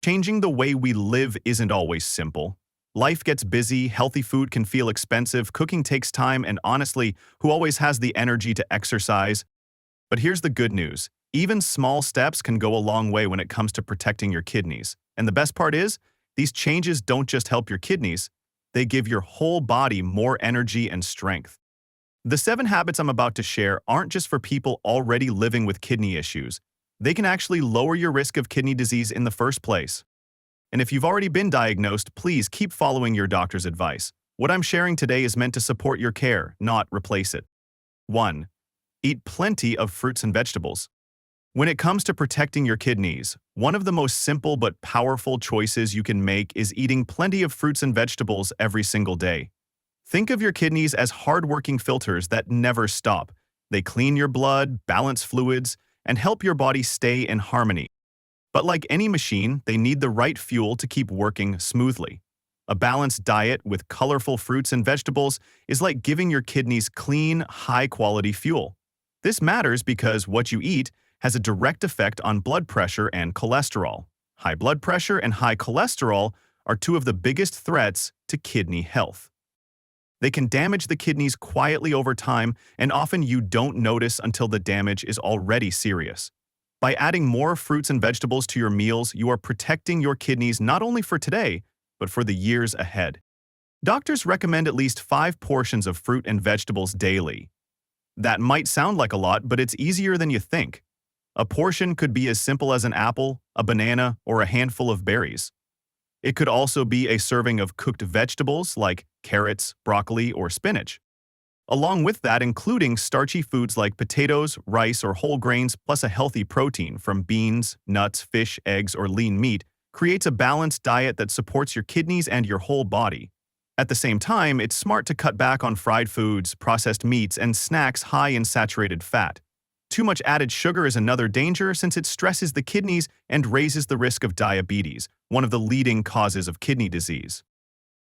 Changing the way we live isn't always simple. Life gets busy, healthy food can feel expensive, cooking takes time, and honestly, who always has the energy to exercise? But here's the good news. Even small steps can go a long way when it comes to protecting your kidneys. And the best part is, these changes don't just help your kidneys, they give your whole body more energy and strength. The 7 habits I'm about to share aren't just for people already living with kidney issues. They can actually lower your risk of kidney disease in the first place. And if you've already been diagnosed, please keep following your doctor's advice. What I'm sharing today is meant to support your care, not replace it. 1. Eat plenty of fruits and vegetables. When it comes to protecting your kidneys, one of the most simple but powerful choices you can make is eating plenty of fruits and vegetables every single day. Think of your kidneys as hard-working filters that never stop. They clean your blood, balance fluids, and help your body stay in harmony. But like any machine, they need the right fuel to keep working smoothly. A balanced diet with colorful fruits and vegetables is like giving your kidneys clean, high-quality fuel. This matters because what you eat has a direct effect on blood pressure and cholesterol. High blood pressure and high cholesterol are 2 of the biggest threats to kidney health. They can damage the kidneys quietly over time, and often you don't notice until the damage is already serious. By adding more fruits and vegetables to your meals, you are protecting your kidneys not only for today, but for the years ahead. Doctors recommend at least 5 portions of fruit and vegetables daily. That might sound like a lot, but it's easier than you think. A portion could be as simple as an apple, a banana, or a handful of berries. It could also be a serving of cooked vegetables like carrots, broccoli, or spinach. Along with that, including starchy foods like potatoes, rice, or whole grains, plus a healthy protein from beans, nuts, fish, eggs, or lean meat, creates a balanced diet that supports your kidneys and your whole body. At the same time, it's smart to cut back on fried foods, processed meats, and snacks high in saturated fat. Too much added sugar is another danger since it stresses the kidneys and raises the risk of diabetes, one of the leading causes of kidney disease.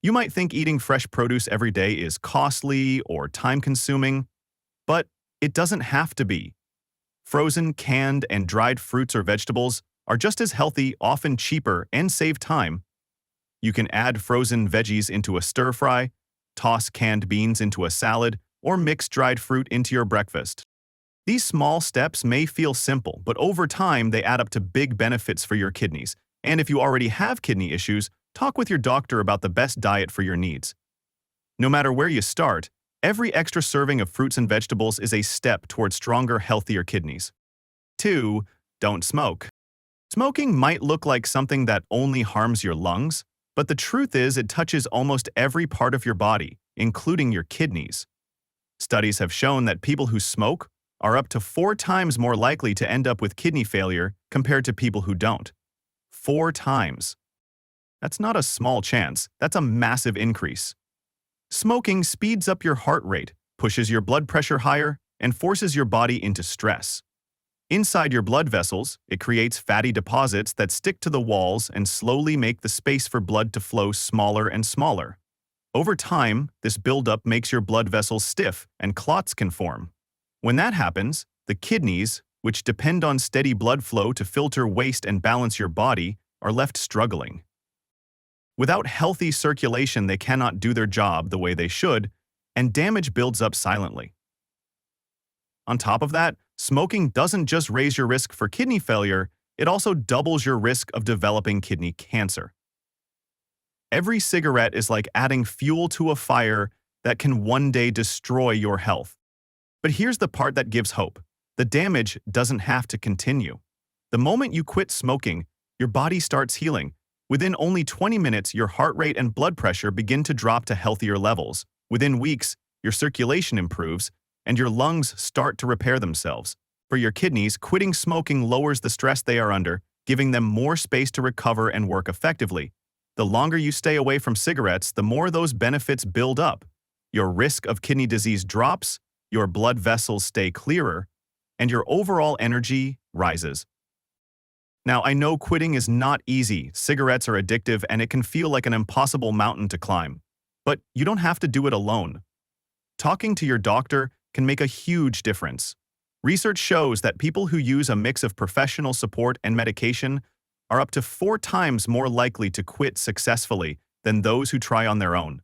You might think eating fresh produce every day is costly or time-consuming, but it doesn't have to be. Frozen, canned, and dried fruits or vegetables are just as healthy, often cheaper, and save time. You can add frozen veggies into a stir-fry, toss canned beans into a salad, or mix dried fruit into your breakfast. These small steps may feel simple, but over time they add up to big benefits for your kidneys. And if you already have kidney issues, talk with your doctor about the best diet for your needs. No matter where you start, every extra serving of fruits and vegetables is a step toward stronger, healthier kidneys. 2. Don't smoke. Smoking might look like something that only harms your lungs, but the truth is it touches almost every part of your body, including your kidneys. Studies have shown that people who smoke are up to 4 times more likely to end up with kidney failure compared to people who don't. 4 times. That's not a small chance, that's a massive increase. Smoking speeds up your heart rate, pushes your blood pressure higher, and forces your body into stress. Inside your blood vessels, it creates fatty deposits that stick to the walls and slowly make the space for blood to flow smaller and smaller. Over time, this buildup makes your blood vessels stiff and clots can form. When that happens, the kidneys, which depend on steady blood flow to filter waste and balance your body, are left struggling. Without healthy circulation, they cannot do their job the way they should, and damage builds up silently. On top of that, smoking doesn't just raise your risk for kidney failure, it also doubles your risk of developing kidney cancer. Every cigarette is like adding fuel to a fire that can one day destroy your health. But here's the part that gives hope. The damage doesn't have to continue. The moment you quit smoking, your body starts healing. Within only 20 minutes, your heart rate and blood pressure begin to drop to healthier levels. Within weeks, your circulation improves, and your lungs start to repair themselves. For your kidneys, quitting smoking lowers the stress they are under, giving them more space to recover and work effectively. The longer you stay away from cigarettes, the more those benefits build up. Your risk of kidney disease drops, your blood vessels stay clearer, and your overall energy rises. Now, I know quitting is not easy. Cigarettes are addictive and it can feel like an impossible mountain to climb. But you don't have to do it alone. Talking to your doctor can make a huge difference. Research shows that people who use a mix of professional support and medication are up to 4 times more likely to quit successfully than those who try on their own.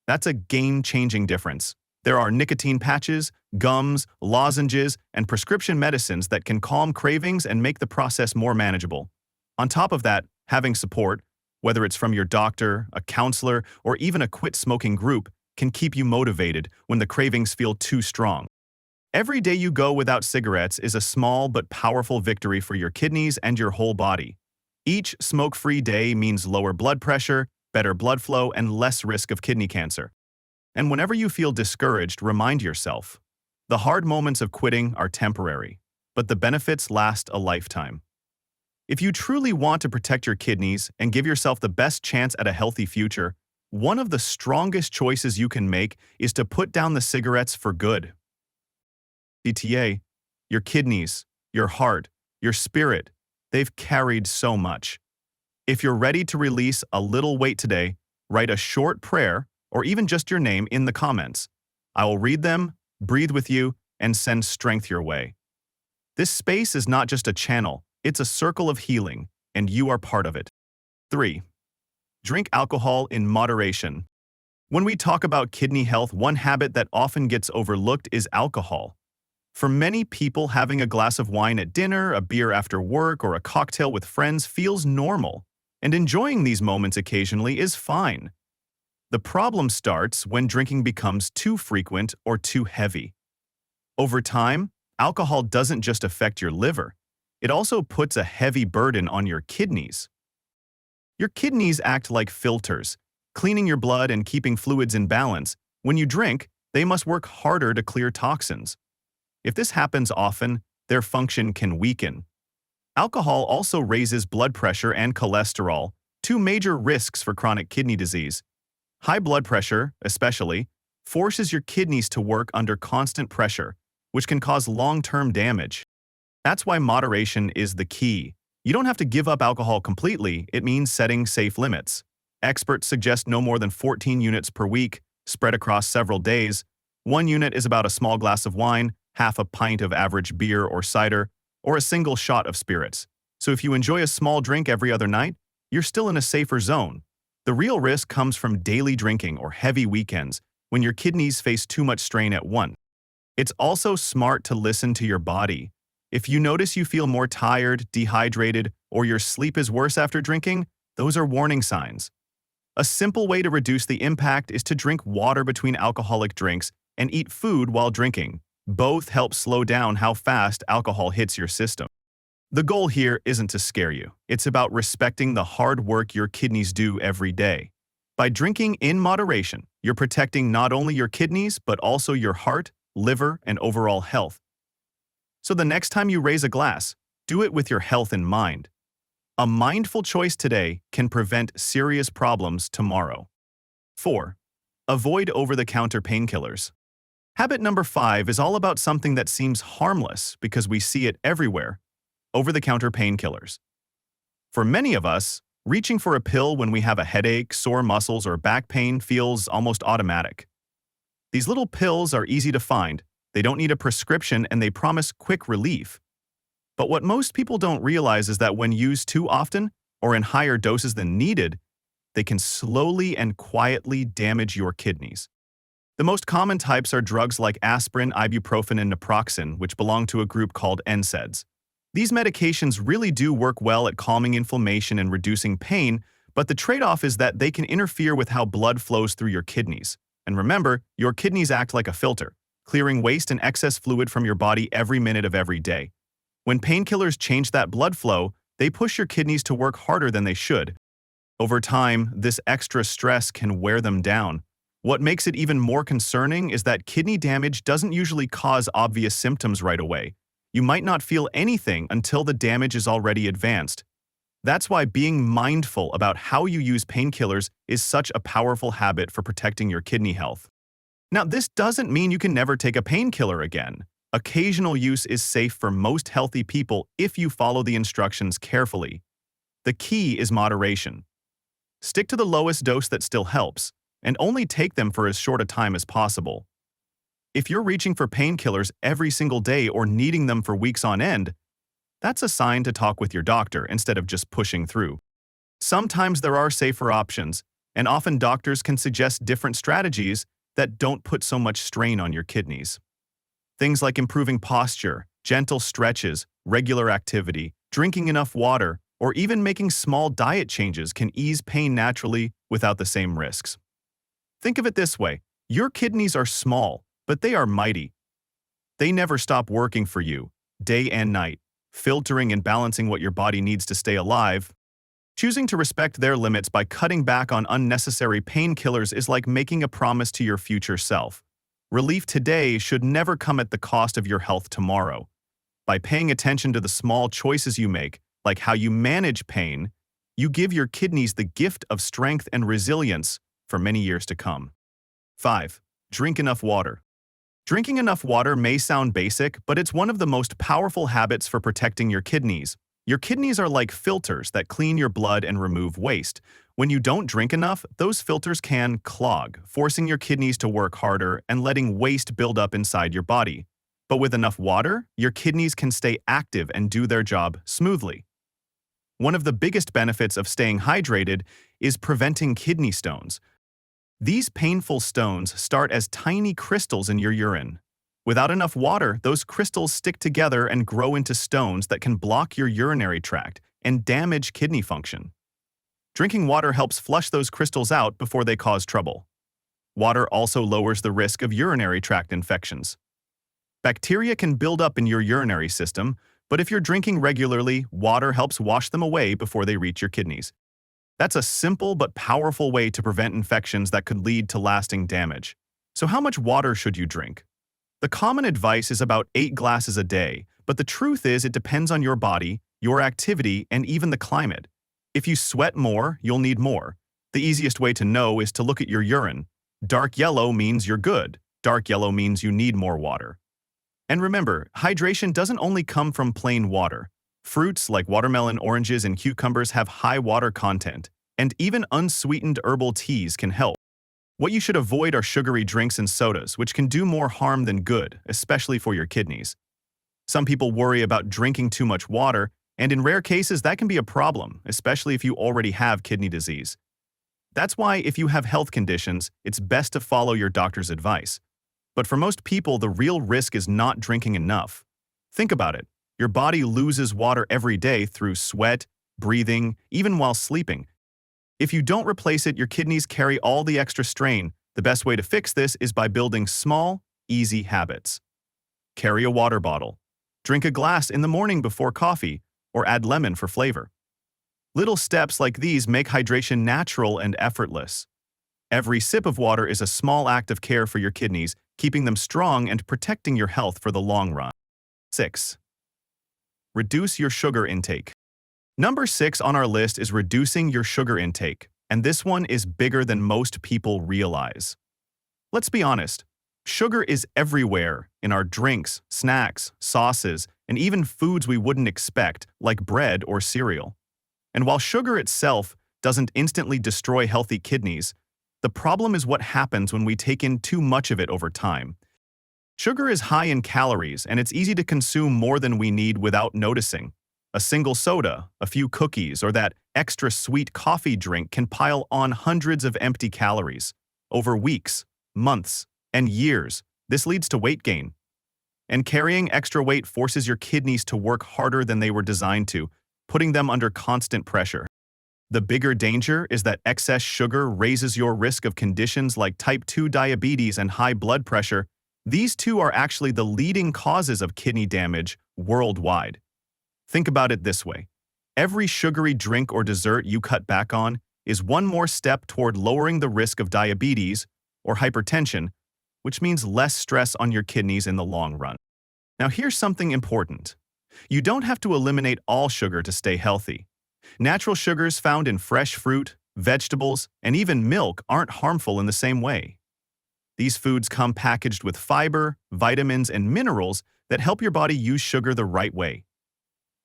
That's a game-changing difference. There are nicotine patches, gums, lozenges, and prescription medicines that can calm cravings and make the process more manageable. On top of that, having support, whether it's from your doctor, a counselor, or even a quit-smoking group, can keep you motivated when the cravings feel too strong. Every day you go without cigarettes is a small but powerful victory for your kidneys and your whole body. Each smoke-free day means lower blood pressure, better blood flow, and less risk of kidney cancer. And whenever you feel discouraged, remind yourself, the hard moments of quitting are temporary, but the benefits last a lifetime. If you truly want to protect your kidneys and give yourself the best chance at a healthy future, one of the strongest choices you can make is to put down the cigarettes for good. CTA, your kidneys, your heart, your spirit, they've carried so much. If you're ready to release a little weight today, write a short prayer or even just your name in the comments. I will read them, breathe with you, and send strength your way. This space is not just a channel, it's a circle of healing, and you are part of it. 3. Drink alcohol in moderation. When we talk about kidney health, one habit that often gets overlooked is alcohol. For many people, having a glass of wine at dinner, a beer after work, or a cocktail with friends feels normal, and enjoying these moments occasionally is fine. The problem starts when drinking becomes too frequent or too heavy. Over time, alcohol doesn't just affect your liver, it also puts a heavy burden on your kidneys. Your kidneys act like filters, cleaning your blood and keeping fluids in balance. When you drink, they must work harder to clear toxins. If this happens often, their function can weaken. Alcohol also raises blood pressure and cholesterol, two major risks for chronic kidney disease. High blood pressure, especially, forces your kidneys to work under constant pressure, which can cause long-term damage. That's why moderation is the key. You don't have to give up alcohol completely, it means setting safe limits. Experts suggest no more than 14 units per week, spread across several days. 1 unit is about a small glass of wine, half a pint of average beer or cider, or a single shot of spirits. So if you enjoy a small drink every other night, you're still in a safer zone. The real risk comes from daily drinking or heavy weekends, when your kidneys face too much strain at once. It's also smart to listen to your body. If you notice you feel more tired, dehydrated, or your sleep is worse after drinking, those are warning signs. A simple way to reduce the impact is to drink water between alcoholic drinks and eat food while drinking. Both help slow down how fast alcohol hits your system. The goal here isn't to scare you. It's about respecting the hard work your kidneys do every day. By drinking in moderation, you're protecting not only your kidneys, but also your heart, liver, and overall health. So the next time you raise a glass, do it with your health in mind. A mindful choice today can prevent serious problems tomorrow. 4. Avoid over-the-counter painkillers. Habit number 5 is all about something that seems harmless because we see it everywhere: over-the-counter painkillers. For many of us, reaching for a pill when we have a headache, sore muscles, or back pain feels almost automatic. These little pills are easy to find, they don't need a prescription, and they promise quick relief. But what most people don't realize is that when used too often, or in higher doses than needed, they can slowly and quietly damage your kidneys. The most common types are drugs like aspirin, ibuprofen, and naproxen, which belong to a group called NSAIDs. These medications really do work well at calming inflammation and reducing pain, but the trade-off is that they can interfere with how blood flows through your kidneys. And remember, your kidneys act like a filter, clearing waste and excess fluid from your body every minute of every day. When painkillers change that blood flow, they push your kidneys to work harder than they should. Over time, this extra stress can wear them down. What makes it even more concerning is that kidney damage doesn't usually cause obvious symptoms right away. You might not feel anything until the damage is already advanced. That's why being mindful about how you use painkillers is such a powerful habit for protecting your kidney health. Now, this doesn't mean you can never take a painkiller again. Occasional use is safe for most healthy people if you follow the instructions carefully. The key is moderation. Stick to the lowest dose that still helps, and only take them for as short a time as possible. If you're reaching for painkillers every single day or needing them for weeks on end, that's a sign to talk with your doctor instead of just pushing through. Sometimes there are safer options, and often doctors can suggest different strategies that don't put so much strain on your kidneys. Things like improving posture, gentle stretches, regular activity, drinking enough water, or even making small diet changes can ease pain naturally without the same risks. Think of it this way: your kidneys are small, but they are mighty. They never stop working for you, day and night, filtering and balancing what your body needs to stay alive. Choosing to respect their limits by cutting back on unnecessary painkillers is like making a promise to your future self. Relief today should never come at the cost of your health tomorrow. By paying attention to the small choices you make, like how you manage pain, you give your kidneys the gift of strength and resilience for many years to come. 5. Drink enough water. Drinking enough water may sound basic, but it's one of the most powerful habits for protecting your kidneys. Your kidneys are like filters that clean your blood and remove waste. When you don't drink enough, those filters can clog, forcing your kidneys to work harder and letting waste build up inside your body. But with enough water, your kidneys can stay active and do their job smoothly. One of the biggest benefits of staying hydrated is preventing kidney stones. These painful stones start as tiny crystals in your urine. Without enough water, those crystals stick together and grow into stones that can block your urinary tract and damage kidney function. Drinking water helps flush those crystals out before they cause trouble. Water also lowers the risk of urinary tract infections. Bacteria can build up in your urinary system, but if you're drinking regularly, water helps wash them away before they reach your kidneys. That's a simple but powerful way to prevent infections that could lead to lasting damage. So how much water should you drink? The common advice is about 8 glasses a day, but the truth is it depends on your body, your activity, and even the climate. If you sweat more, you'll need more. The easiest way to know is to look at your urine. Dark yellow means you're good. Dark yellow means you need more water. And remember, hydration doesn't only come from plain water. Fruits like watermelon, oranges, and cucumbers have high water content, and even unsweetened herbal teas can help. What you should avoid are sugary drinks and sodas, which can do more harm than good, especially for your kidneys. Some people worry about drinking too much water, and in rare cases that can be a problem, especially if you already have kidney disease. That's why if you have health conditions, it's best to follow your doctor's advice. But for most people, the real risk is not drinking enough. Think about it. Your body loses water every day through sweat, breathing, even while sleeping. If you don't replace it, your kidneys carry all the extra strain. The best way to fix this is by building small, easy habits. Carry a water bottle. Drink a glass in the morning before coffee, or add lemon for flavor. Little steps like these make hydration natural and effortless. Every sip of water is a small act of care for your kidneys, keeping them strong and protecting your health for the long run. 6. Reduce your sugar intake. Number 6 on our list is reducing your sugar intake, and this one is bigger than most people realize. Let's be honest, sugar is everywhere in our drinks, snacks, sauces, and even foods we wouldn't expect, like bread or cereal. And while sugar itself doesn't instantly destroy healthy kidneys, the problem is what happens when we take in too much of it over time. Sugar is high in calories, and it's easy to consume more than we need without noticing. A single soda, a few cookies, or that extra sweet coffee drink can pile on hundreds of empty calories. Over weeks, months, and years, this leads to weight gain. And carrying extra weight forces your kidneys to work harder than they were designed to, putting them under constant pressure. The bigger danger is that excess sugar raises your risk of conditions like type 2 diabetes and high blood pressure. These two are actually the leading causes of kidney damage worldwide. Think about it this way. Every sugary drink or dessert you cut back on is one more step toward lowering the risk of diabetes or hypertension, which means less stress on your kidneys in the long run. Now here's something important. You don't have to eliminate all sugar to stay healthy. Natural sugars found in fresh fruit, vegetables, and even milk aren't harmful in the same way. These foods come packaged with fiber, vitamins, and minerals that help your body use sugar the right way.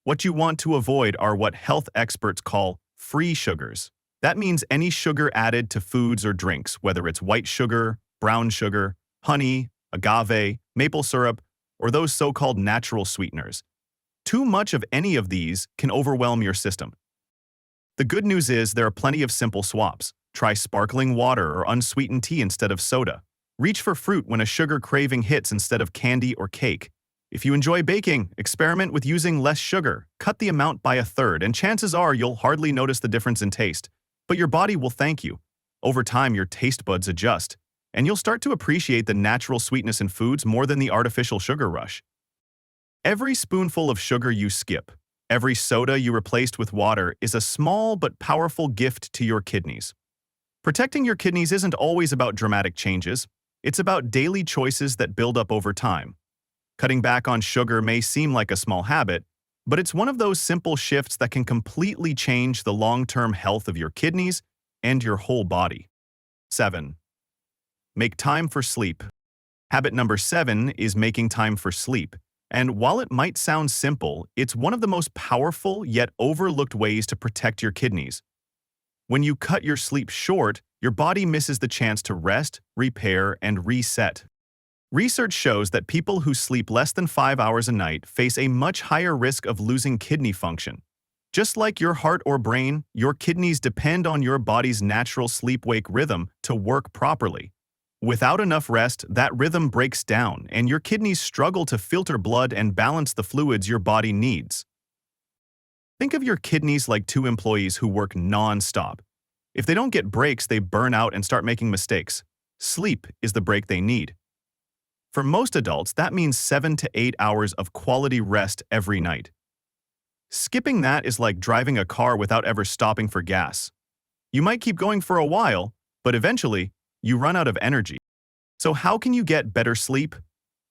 What you want to avoid are what health experts call free sugars. That means any sugar added to foods or drinks, whether it's white sugar, brown sugar, honey, agave, maple syrup, or those so-called natural sweeteners. Too much of any of these can overwhelm your system. The good news is there are plenty of simple swaps. Try sparkling water or unsweetened tea instead of soda. Reach for fruit when a sugar craving hits instead of candy or cake. If you enjoy baking, experiment with using less sugar. Cut the amount by a third, and chances are you'll hardly notice the difference in taste. But your body will thank you. Over time, your taste buds adjust, and you'll start to appreciate the natural sweetness in foods more than the artificial sugar rush. Every spoonful of sugar you skip, every soda you replaced with water is a small but powerful gift to your kidneys. Protecting your kidneys isn't always about dramatic changes. It's about daily choices that build up over time. Cutting back on sugar may seem like a small habit, but it's one of those simple shifts that can completely change the long-term health of your kidneys and your whole body. 7. Make time for sleep. Habit number 7 is making time for sleep. And while it might sound simple, it's one of the most powerful yet overlooked ways to protect your kidneys. When you cut your sleep short, your body misses the chance to rest, repair, and reset. Research shows that people who sleep less than 5 hours a night face a much higher risk of losing kidney function. Just like your heart or brain, your kidneys depend on your body's natural sleep-wake rhythm to work properly. Without enough rest, that rhythm breaks down, and your kidneys struggle to filter blood and balance the fluids your body needs. Think of your kidneys like two employees who work non-stop. If they don't get breaks, they burn out and start making mistakes. Sleep is the break they need. For most adults, that means 7 to 8 hours of quality rest every night. Skipping that is like driving a car without ever stopping for gas. You might keep going for a while, but eventually, you run out of energy. So how can you get better sleep?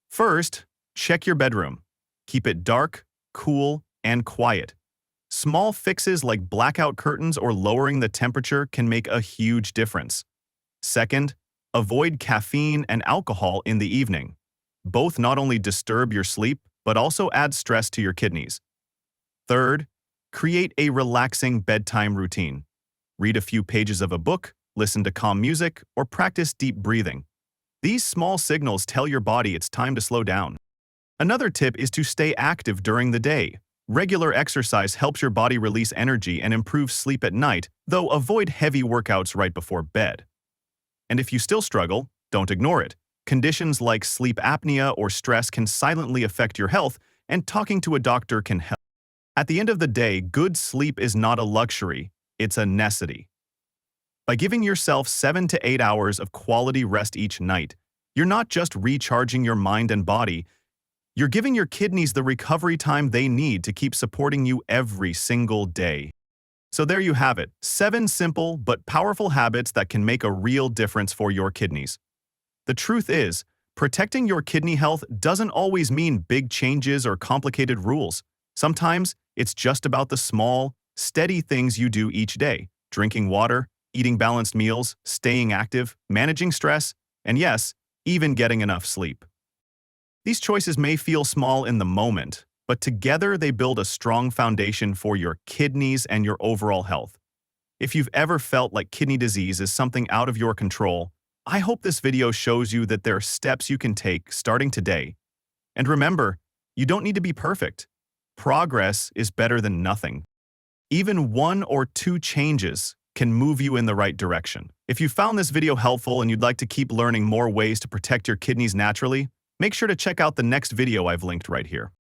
First, check your bedroom. Keep it dark, cool, and quiet. Small fixes like blackout curtains or lowering the temperature can make a huge difference. Second, avoid caffeine and alcohol in the evening. Both not only disturb your sleep, but also add stress to your kidneys. Third, create a relaxing bedtime routine. Read a few pages of a book, listen to calm music, or practice deep breathing. These small signals tell your body it's time to slow down. Another tip is to stay active during the day. Regular exercise helps your body release energy and improve sleep at night, though avoid heavy workouts right before bed. And if you still struggle, don't ignore it. Conditions like sleep apnea or stress can silently affect your health, and talking to a doctor can help. At the end of the day, good sleep is not a luxury, it's a necessity. By giving yourself 7 to 8 hours of quality rest each night, you're not just recharging your mind and body, you're giving your kidneys the recovery time they need to keep supporting you every single day. So there you have it, 7 simple but powerful habits that can make a real difference for your kidneys. The truth is, protecting your kidney health doesn't always mean big changes or complicated rules. Sometimes it's just about the small, steady things you do each day: drinking water, eating balanced meals, staying active, managing stress, and yes, even getting enough sleep. These choices may feel small in the moment, but together they build a strong foundation for your kidneys and your overall health. If you've ever felt like kidney disease is something out of your control, I hope this video shows you that there are steps you can take starting today. And remember, you don't need to be perfect. Progress is better than nothing. Even 1 or 2 changes can move you in the right direction. If you found this video helpful and you'd like to keep learning more ways to protect your kidneys naturally, make sure to check out the next video I've linked right here.